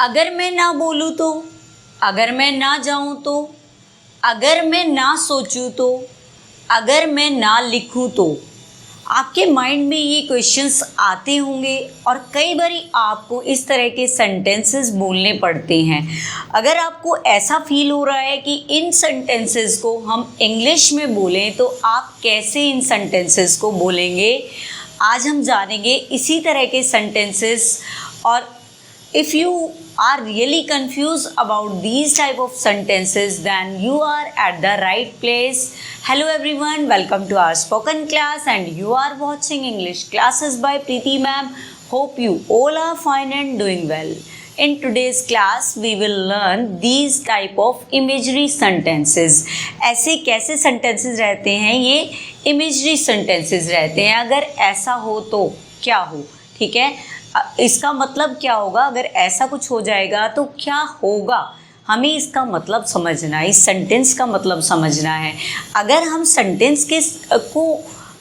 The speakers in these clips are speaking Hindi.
अगर मैं ना बोलूँ तो, अगर मैं ना जाऊँ तो, अगर मैं ना सोचूं तो, अगर मैं ना लिखूं तो। आपके माइंड में ये क्वेश्चंस आते होंगे और कई बारी आपको इस तरह के सेंटेंसेस बोलने पड़ते हैं। अगर आपको ऐसा फील हो रहा है कि इन सेंटेंसेस को हम इंग्लिश में बोलें तो आप कैसे इन सेंटेंसेस को बोलेंगे, आज हम जानेंगे इसी तरह के सेंटेंसेस। और if you are really confused about these type of sentences, then you are at the right place. Hello everyone, welcome to our spoken class and you are watching English classes by Preeti ma'am. Hope you all are fine and doing well. In today's class we will learn these type of imagery sentences. ऐसे कैसे sentences रहते हैं, ये imagery sentences रहते हैं। अगर ऐसा हो तो क्या हो, ठीक है, इसका मतलब क्या होगा, अगर ऐसा कुछ हो जाएगा तो क्या होगा, हमें इसका मतलब समझना है, इस सेंटेंस का मतलब समझना है। अगर हम सेंटेंस को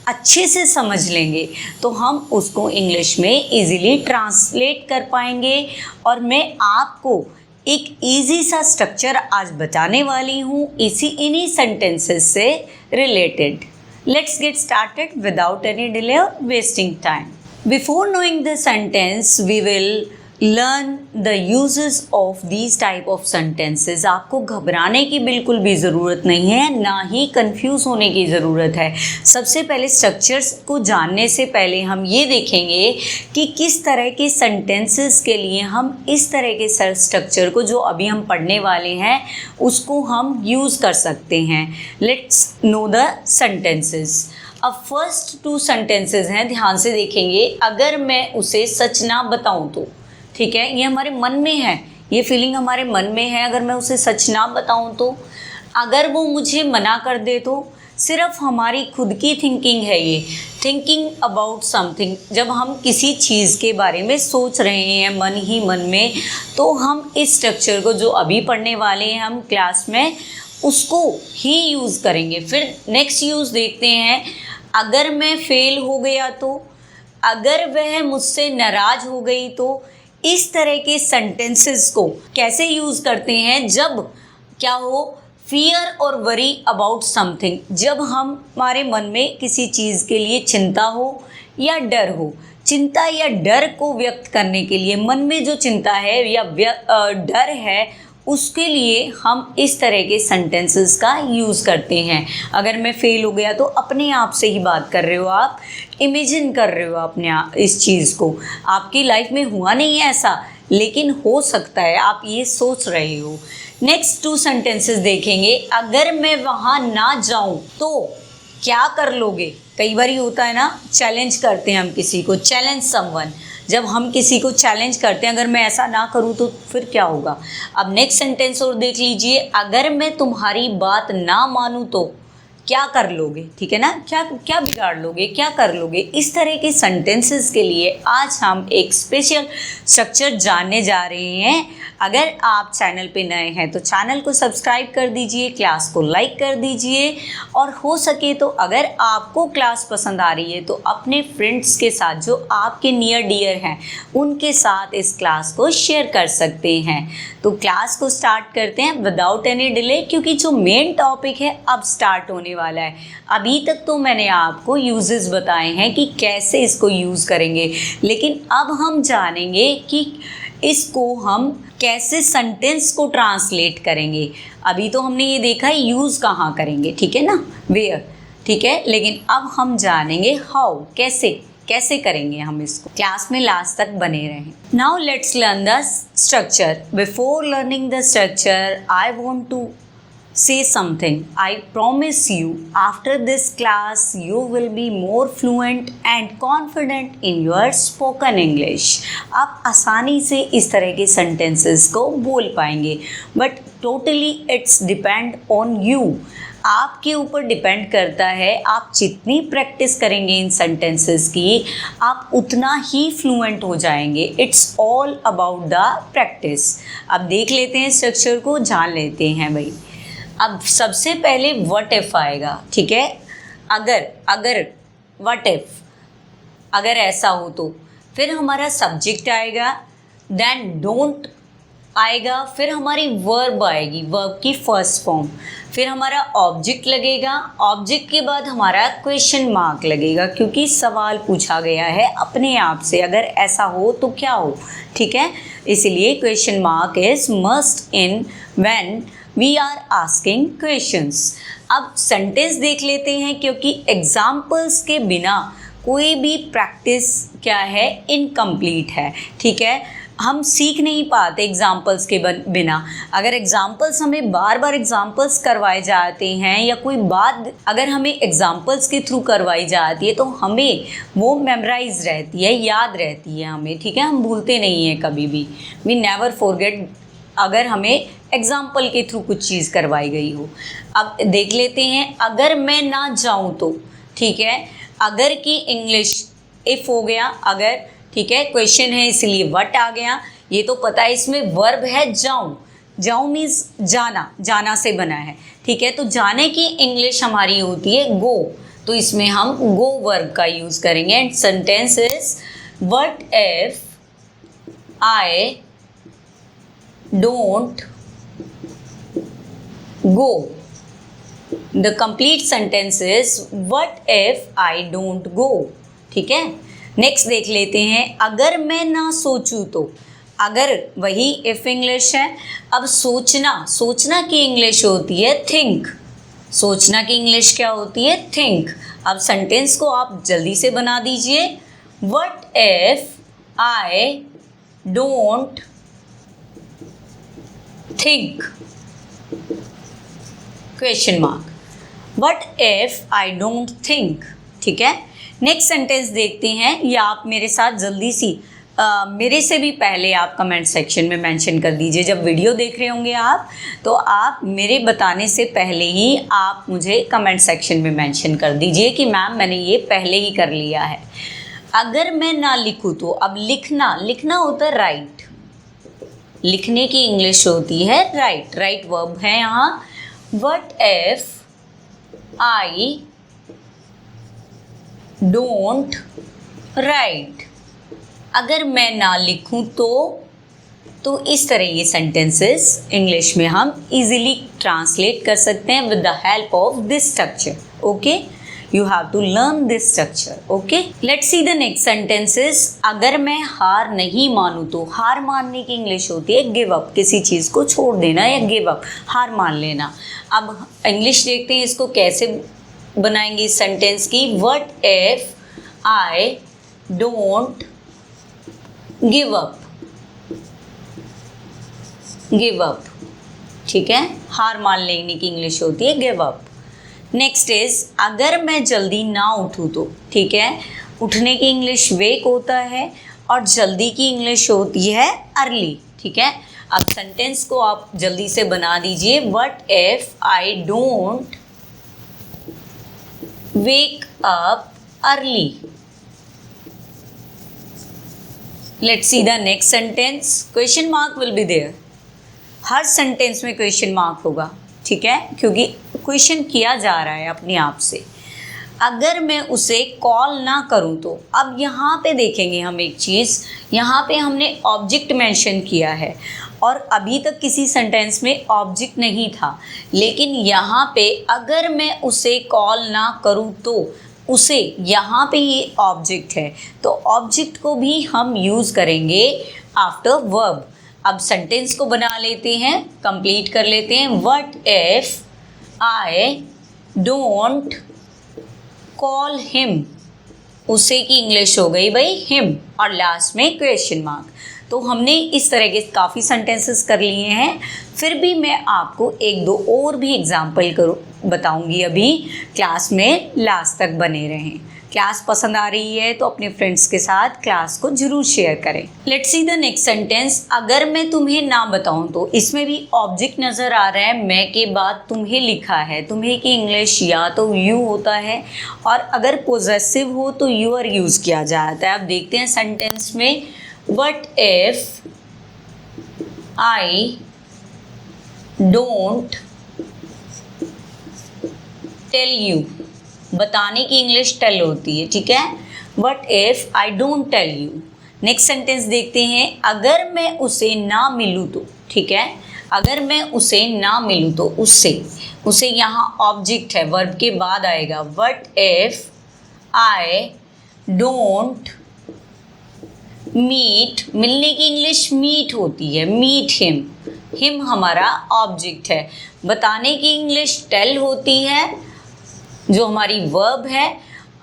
अच्छे से समझ लेंगे तो हम उसको इंग्लिश में इजीली ट्रांसलेट कर पाएंगे। और मैं आपको एक इजी सा स्ट्रक्चर आज बताने वाली हूँ इन्हीं सेंटेंसेस से related. Let's get started without any delay और wasting time. Before knowing the sentence, we will learn the uses of these type of sentences. आपको घबराने की बिल्कुल भी ज़रूरत नहीं है, ना ही कंफ्यूज होने की ज़रूरत है। सबसे पहले स्ट्रक्चर्स को जानने से पहले हम ये देखेंगे कि किस तरह के सेंटेंसेस के लिए हम इस तरह के स्ट्रक्चर को, जो अभी हम पढ़ने वाले हैं, उसको हम यूज़ कर सकते हैं। Let's know the sentences. अब फर्स्ट टू सेंटेंसेस हैं, ध्यान से देखेंगे। अगर मैं उसे सच ना बताऊं तो, ठीक है, ये हमारे मन में है, ये फीलिंग हमारे मन में है। अगर मैं उसे सच ना बताऊं तो, अगर वो मुझे मना कर दे तो, सिर्फ हमारी खुद की थिंकिंग है ये, थिंकिंग अबाउट समथिंग। जब हम किसी चीज़ के बारे में सोच रहे हैं मन ही मन में, तो हम इस स्ट्रक्चर को, जो अभी पढ़ने वाले हैं हम क्लास में, उसको ही यूज़ करेंगे। फिर नेक्स्ट यूज़ देखते हैं। अगर मैं फेल हो गया तो, अगर वह मुझसे नाराज़ हो गई तो। इस तरह के सेंटेंसेस को कैसे यूज़ करते हैं, जब क्या हो, फियर और वरी अबाउट समथिंग, जब हमारे मन में किसी चीज़ के लिए चिंता हो या डर हो। चिंता या डर को व्यक्त करने के लिए, मन में जो चिंता है या डर है, उसके लिए हम इस तरह के सेंटेंसेस का यूज़ करते हैं। अगर मैं फेल हो गया तो, अपने आप से ही बात कर रहे हो आप, इमेजिन कर रहे हो अपने आप इस चीज़ को। आपकी लाइफ में हुआ नहीं है ऐसा, लेकिन हो सकता है, आप ये सोच रहे हो। नेक्स्ट टू सेंटेंसेस देखेंगे। अगर मैं वहाँ ना जाऊँ तो क्या कर लोगे। कई बार होता है ना, चैलेंज करते हैं हम किसी को, चैलेंज समवन। जब हम किसी को चैलेंज करते हैं, अगर मैं ऐसा ना करूँ तो फिर क्या होगा। अब नेक्स्ट सेंटेंस और देख लीजिए। अगर मैं तुम्हारी बात ना मानूँ तो क्या कर लोगे, ठीक है ना, क्या क्या बिगाड़ लोगे, क्या कर लोगे। इस तरह के सेंटेंसेस के लिए आज हम एक स्पेशल स्ट्रक्चर जानने जा रहे हैं। अगर आप चैनल पे नए हैं तो चैनल को सब्सक्राइब कर दीजिए, क्लास को लाइक कर दीजिए, और हो सके तो अगर आपको क्लास पसंद आ रही है तो अपने फ्रेंड्स के साथ, जो आपके नियर डियर हैं, उनके साथ इस क्लास को शेयर कर सकते हैं। तो क्लास को स्टार्ट करते हैं विदाउट एनी डिले, क्योंकि जो मेन टॉपिक है अब स्टार्ट होने वाला है। अभी तक तो मैंने आपको यूजेस बताए हैं कि कैसे इसको यूज़ करेंगे, लेकिन अब हम जानेंगे कि इसको हम कैसे सेंटेंस को ट्रांसलेट करेंगे। अभी तो हमने ये देखा है यूज़ कहाँ करेंगे, ठीक है ना, वेयर, ठीक है, लेकिन अब हम जानेंगे हाउ, कैसे करेंगे हम इसको। क्लास में लास्ट तक बने रहें। Now let's learn the structure. Before learning the structure, I want to say something. I promise you, after this class, you will be more fluent and confident in your spoken English. आप आसानी से इस तरह के sentences को बोल पाएंगे, but totally it's depend on you. आपके ऊपर डिपेंड करता है, आप जितनी प्रैक्टिस करेंगे इन सेंटेंसेस की, आप उतना ही फ्लुएंट हो जाएंगे। It's all about the practice. अब देख लेते हैं स्ट्रक्चर को, जान लेते हैं भाई। अब सबसे पहले व्हाट इफ आएगा, ठीक है। अगर व्हाट इफ, अगर ऐसा हो तो। फिर हमारा सब्जेक्ट आएगा, देन डोंट आएगा, फिर हमारी वर्ब आएगी, वर्ब की फर्स्ट फॉर्म, फिर हमारा ऑब्जेक्ट लगेगा, ऑब्जेक्ट के बाद हमारा क्वेश्चन मार्क लगेगा, क्योंकि सवाल पूछा गया है अपने आप से, अगर ऐसा हो तो क्या हो, ठीक है। इसलिए question mark is must in when we are asking questions. अब सेंटेंस देख लेते हैं, क्योंकि एग्जाम्पल्स के बिना कोई भी प्रैक्टिस क्या है, इनकम्प्लीट है, ठीक है। हम सीख नहीं पाते एग्जाम्पल्स के बिना। अगर एग्जाम्पल्स हमें बार बार एग्जाम्पल्स करवाए जाते हैं, या कोई बात अगर हमें एग्जाम्पल्स के थ्रू करवाई जाती है, तो हमें वो मेमोराइज रहती है, याद रहती है हमें, ठीक है। हम भूलते नहीं हैं कभी भी, वी नेवर फॉरगेट, अगर हमें एग्जाम्पल के थ्रू कुछ चीज़ करवाई गई हो। अब देख लेते हैं, अगर मैं ना जाऊँ तो, ठीक है। अगर की इंग्लिश इफ़ हो गया, अगर, ठीक है, क्वेश्चन है इसलिए व्हाट आ गया। ये तो पता है, इसमें वर्ब है जाऊँ, जाऊँ मीन्स जाना, जाना से बना है, ठीक है। तो जाने की इंग्लिश हमारी होती है गो, तो इसमें हम गो वर्ब का यूज़ करेंगे। And sentence is what if I don't go. The complete sentence is what if I don't go, ठीक है। नेक्स्ट देख लेते हैं, अगर मैं ना सोचूं तो। अगर वही इफ इंग्लिश है। अब सोचना, सोचना की इंग्लिश होती है थिंक, सोचना की इंग्लिश क्या होती है, थिंक। अब सेंटेंस को आप जल्दी से बना दीजिए, what if I don't think, question mark, what if I don't think, ठीक है। नेक्स्ट सेंटेंस देखते हैं, या आप मेरे साथ जल्दी सी मेरे से भी पहले आप कमेंट सेक्शन में मेंशन कर दीजिए। जब वीडियो देख रहे होंगे आप, तो आप मेरे बताने से पहले ही आप मुझे कमेंट सेक्शन में मेंशन कर दीजिए कि मैम मैंने ये पहले ही कर लिया है। अगर मैं ना लिखूँ तो, अब लिखना, लिखना होता है राइट, लिखने की इंग्लिश होती है राइट, राइट वर्ब है यहाँ। What if I don't write, अगर मैं ना लिखूं तो इस तरह ये सेंटेंसेस इंग्लिश में हम इजीली ट्रांसलेट कर सकते हैं with the help of this structure. Okay, you have to learn this structure. Okay, let's see the next sentences. अगर मैं हार नहीं मानूं तो, हार मानने की इंग्लिश होती है गिव अप, किसी चीज़ को छोड़ देना या गिव अप, हार मान लेना। अब इंग्लिश देखते हैं इसको कैसे बनाएंगे इस सेंटेंस की। What if I don't give up, give up, ठीक है, हार मान लेने की इंग्लिश होती है गिव अप। नेक्स्ट इज अगर मैं जल्दी ना उठूँ तो, ठीक है, उठने की इंग्लिश वेक होता है और जल्दी की इंग्लिश होती है अर्ली, ठीक है। अब सेंटेंस को आप जल्दी से बना दीजिए। What if I don't wake up early. Let's see the next sentence. Question mark will be there. Her sentence में क्वेश्चन मार्क होगा, ठीक है, क्योंकि क्वेश्चन किया जा रहा है अपने आप से। अगर मैं उसे कॉल ना करूं तो, अब यहाँ पे देखेंगे हम एक चीज़, यहाँ पे हमने ऑब्जेक्ट मेंशन किया है और अभी तक किसी सेंटेंस में ऑब्जेक्ट नहीं था, लेकिन यहाँ पे अगर मैं उसे कॉल ना करूँ तो, उसे यहाँ पे ये ऑब्जेक्ट है, तो ऑब्जेक्ट को भी हम यूज़ करेंगे आफ्टर वर्ब। अब सेंटेंस को बना लेते हैं, कंप्लीट कर लेते हैं। What if I don't call him, उसे की इंग्लिश हो गई भाई हिम, और लास्ट में क्वेश्चन मार्क। तो हमने इस तरह के काफ़ी सेंटेंसेस कर लिए हैं। फिर भी मैं आपको एक दो और भी एग्जाम्पल बताऊंगी अभी क्लास में, लास्ट तक बने रहें। क्लास पसंद आ रही है तो अपने फ्रेंड्स के साथ क्लास को जरूर शेयर करें। Let's see the next sentence. अगर मैं तुम्हें ना बताऊं तो, इसमें भी ऑब्जेक्ट नज़र आ रहा है, मैं के बाद तुम्हें लिखा है। तुम्हें की इंग्लिश या तो यू होता है, और अगर पोजेसिव हो तो यूर यूज़ किया जाता है। अब देखते हैं सेंटेंस में। What if I don't tell you, बताने की इंग्लिश टेल होती है, ठीक है। What if I don't tell you. Next sentence देखते हैं। अगर मैं उसे ना मिलूँ तो, ठीक है। अगर मैं उसे ना मिलूँ तो उसे यहाँ ऑब्जेक्ट है, वर्ब के बाद आएगा। What if I don't meet, मिलने की इंग्लिश मीट होती है, मीट हिम, हिम हमारा ऑब्जेक्ट है। बताने की इंग्लिश टेल होती है जो हमारी वर्ब है,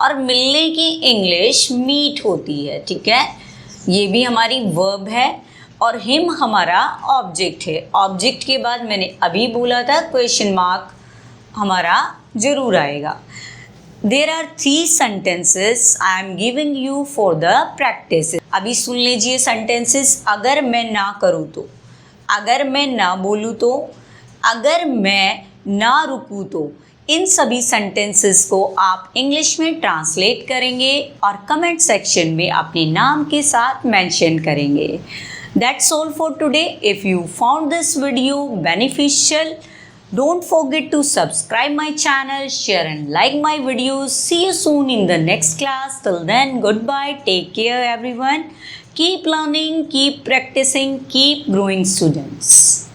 और मिलने की इंग्लिश मीट होती है, ठीक है। ये भी हमारी वर्ब है और हिम हमारा ऑब्जेक्ट है। ऑब्जेक्ट के बाद मैंने अभी बोला था क्वेश्चन मार्क हमारा जरूर आएगा। There are 3 sentences I am giving you for the practice. अभी सुन लीजिए sentences। अगर मैं ना करूँ तो, अगर मैं ना बोलूँ तो, अगर मैं ना रुकूँ तो, इन सभी sentences को आप इंग्लिश में ट्रांसलेट करेंगे और कमेंट सेक्शन में अपने नाम के साथ मेंशन करेंगे। That's all for today. If you found this video beneficial, don't forget to subscribe my channel, share and like my videos. See you soon in the next class. Till then, goodbye. Take care everyone. Keep learning, keep practicing, keep growing students.